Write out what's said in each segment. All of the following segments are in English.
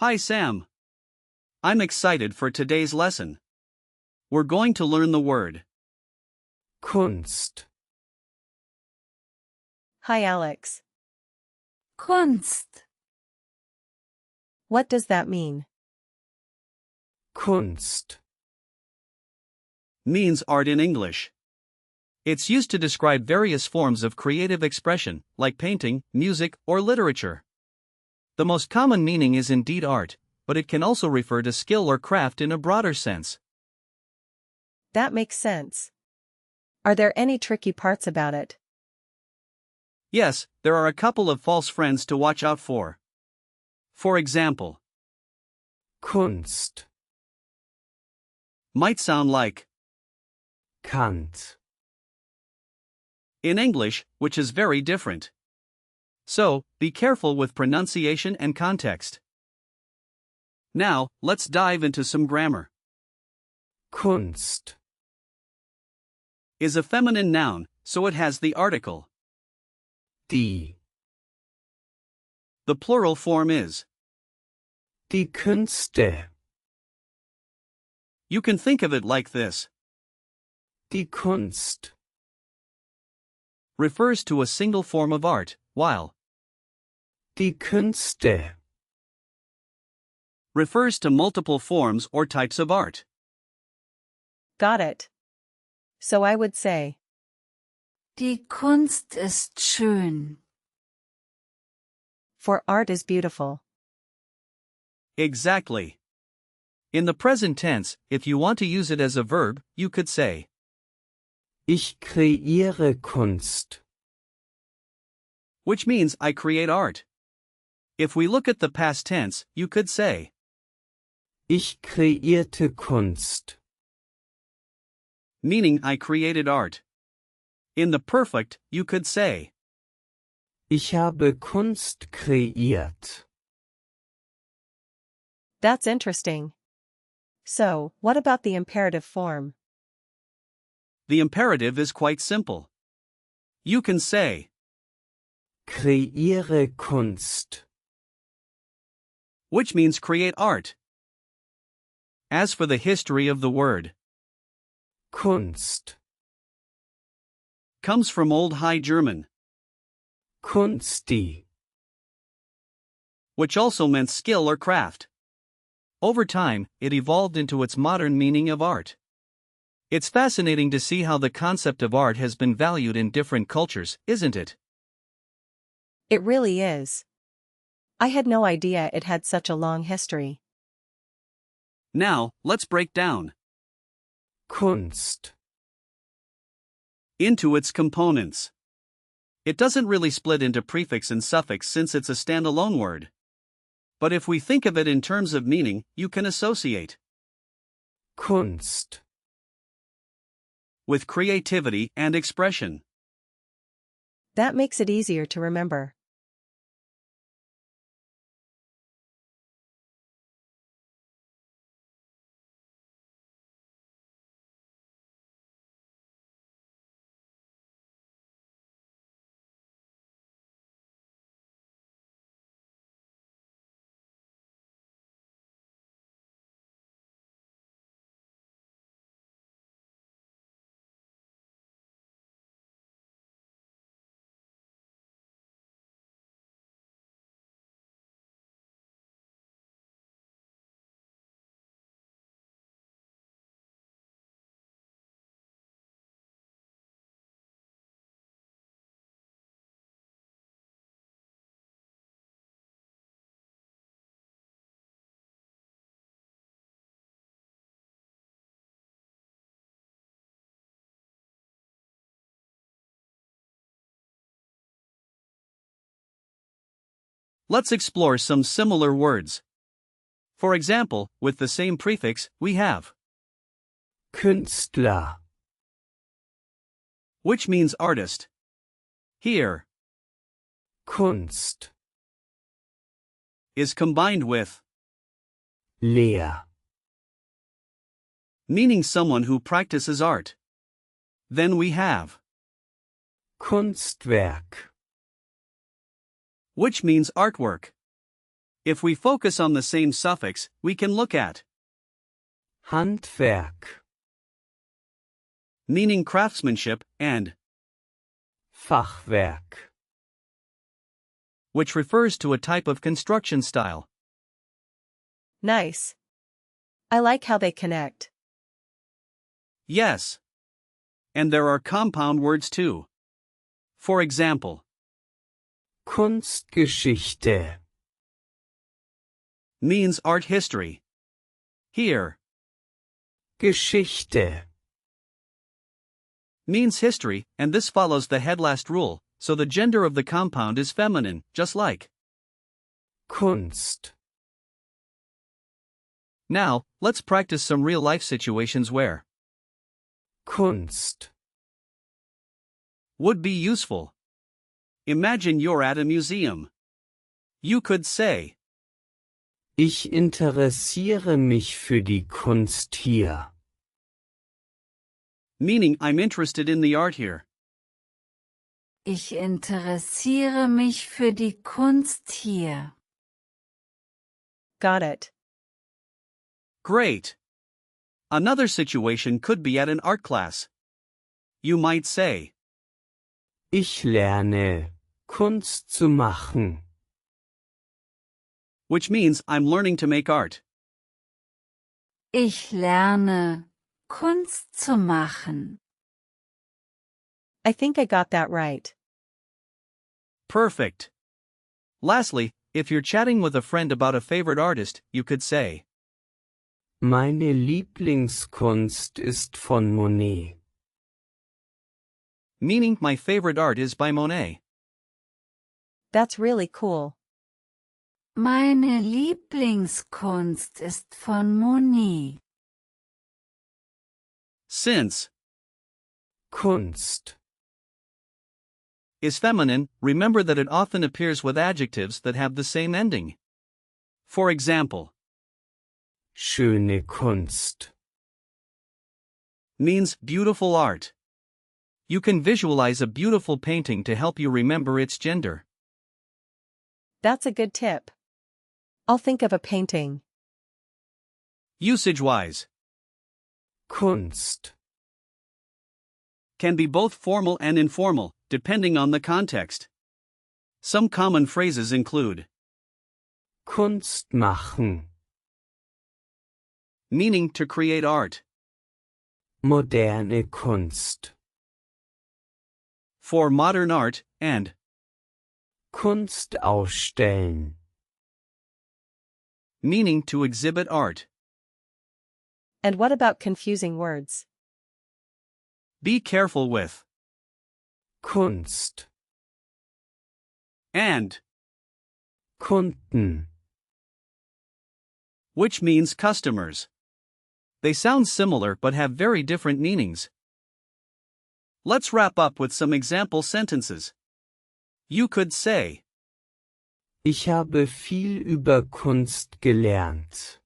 Hi Sam. I'm excited for today's lesson. We're going to learn the word Kunst. Hi Alex. Kunst. What does that mean? Kunst. means art in English. It's used to describe various forms of creative expression, like painting, music, or literature. The most common meaning is indeed art, but it can also refer to skill or craft in a broader sense. That makes sense. Are there any tricky parts about it? Yes, there are a couple of false friends to watch out for. For example, Kunst. might sound like Kant. in English, which is very different. So, be careful with pronunciation and context. Now, let's dive into some grammar. Kunst. Is a feminine noun, so it has the article. Die. The plural form is. Die Künste. You can think of it like this. Die Kunst. Refers to a single form of art, while Die Künste. refers to multiple forms or types of art. Got it. So I would say, Die Kunst ist schön. for art is beautiful. Exactly. In the present tense, if you want to use it as a verb, you could say, Ich kreiere Kunst. which means I create art. If we look at the past tense, you could say, Ich kreierte Kunst. meaning I created art. In the perfect, you could say, Ich habe Kunst kreiert. That's interesting. So, what about the imperative form? the imperative is quite simple. You can say, Kreiere Kunst. which means create art. As for the history of the word, Kunst. comes from Old High German, Kunsti. which also meant skill or craft. Over time, it evolved into its modern meaning of art. It's fascinating to see how the concept of art has been valued in different cultures, isn't it? It really is. I had no idea it had such a long history. Now, let's break down Kunst. into its components. It doesn't really split into prefix and suffix since it's a standalone word. But if we think of it in terms of meaning, you can associate Kunst. with creativity and expression. That makes it easier to remember. Let's explore some similar words. For example, with the same prefix, we have Künstler. which means artist. Here, Kunst. is combined with Lehr. meaning someone who practices art. Then we have Kunstwerk. which means artwork. If we focus on the same suffix, we can look at Handwerk, meaning craftsmanship, and Fachwerk, which refers to a type of construction style. Nice. I like how they connect. Yes. And there are compound words too. For example, Kunstgeschichte, means art history. Here, Geschichte, means history, and this follows the head-last rule, so the gender of the compound is feminine, just like. Kunst. Now, let's practice some real-life situations where Kunst, would be useful. Imagine you're at a museum. You could say, ich interessiere mich für die Kunst hier. meaning I'm interested in the art here. Ich interessiere mich für die Kunst hier. Got it. Great. Another situation could be at an art class. You might say, Ich lerne, Kunst zu machen. which means I'm learning to make art. Ich lerne, Kunst zu machen. I think I got that right. Perfect. Lastly, if you're chatting with a friend about a favorite artist, you could say, Meine Lieblingskunst ist von Monet. meaning my favorite art is by Monet. That's really cool. Meine Lieblingskunst ist von Monet. Since Kunst, is feminine, remember that it often appears with adjectives that have the same ending. For example, schöne Kunst. means beautiful art. You can visualize a beautiful painting to help you remember its gender. That's a good tip. I'll think of a painting. Usage-wise, Kunst, can be both formal and informal, depending on the context. Some common phrases include Kunst machen, meaning to create art, moderne Kunst, for modern art, and Kunst ausstellen, meaning to exhibit art. And what about confusing words? Be careful with Kunst, and, Kunden, which means customers. They sound similar but have very different meanings. Let's wrap up with some example sentences. You could say, ich habe viel über Kunst gelernt.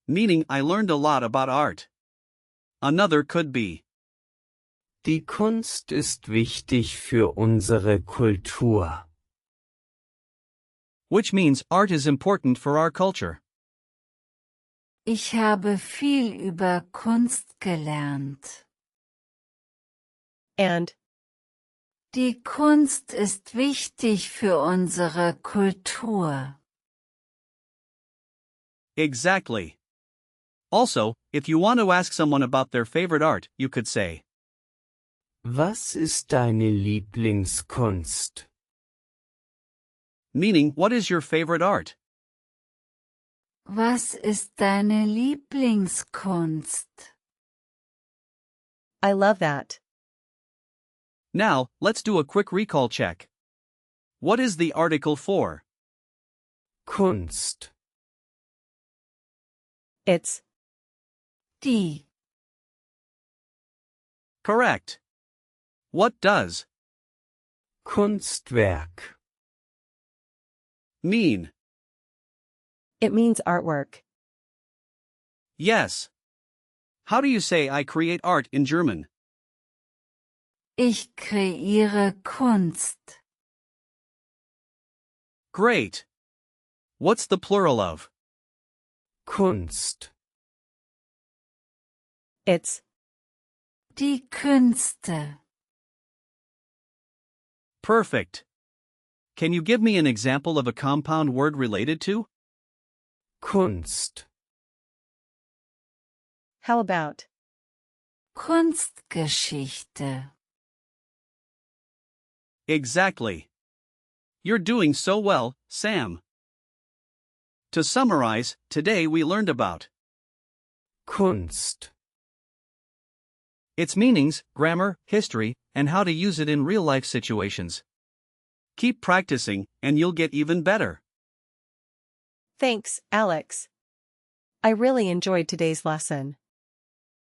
meaning I learned a lot about art. Another could be, Die Kunst ist wichtig für unsere Kultur. which means art is important for our culture. Ich habe viel über Kunst gelernt. And Die Kunst ist wichtig für unsere Kultur. Exactly. Also, if you want to ask someone about their favorite art, you could say, Was ist deine Lieblingskunst? meaning what is your favorite art? Was ist deine Lieblingskunst? I love that. Now, let's do a quick recall check. What is the article for? Kunst, It's Die. Correct. What does Kunstwerk, mean? It means artwork. Yes. How do you say I create art in German? Ich kreiere Kunst. Great. What's the plural of? Kunst. It's Die Künste. Perfect. Can you give me an example of a compound word related to? Kunst. how about Kunstgeschichte. Exactly. You're doing so well, Sam. To summarize, today we learned about Kunst. its meanings, grammar, history, and how to use it in real-life situations. Keep practicing, and you'll get even better. Thanks, Alex. I really enjoyed today's lesson.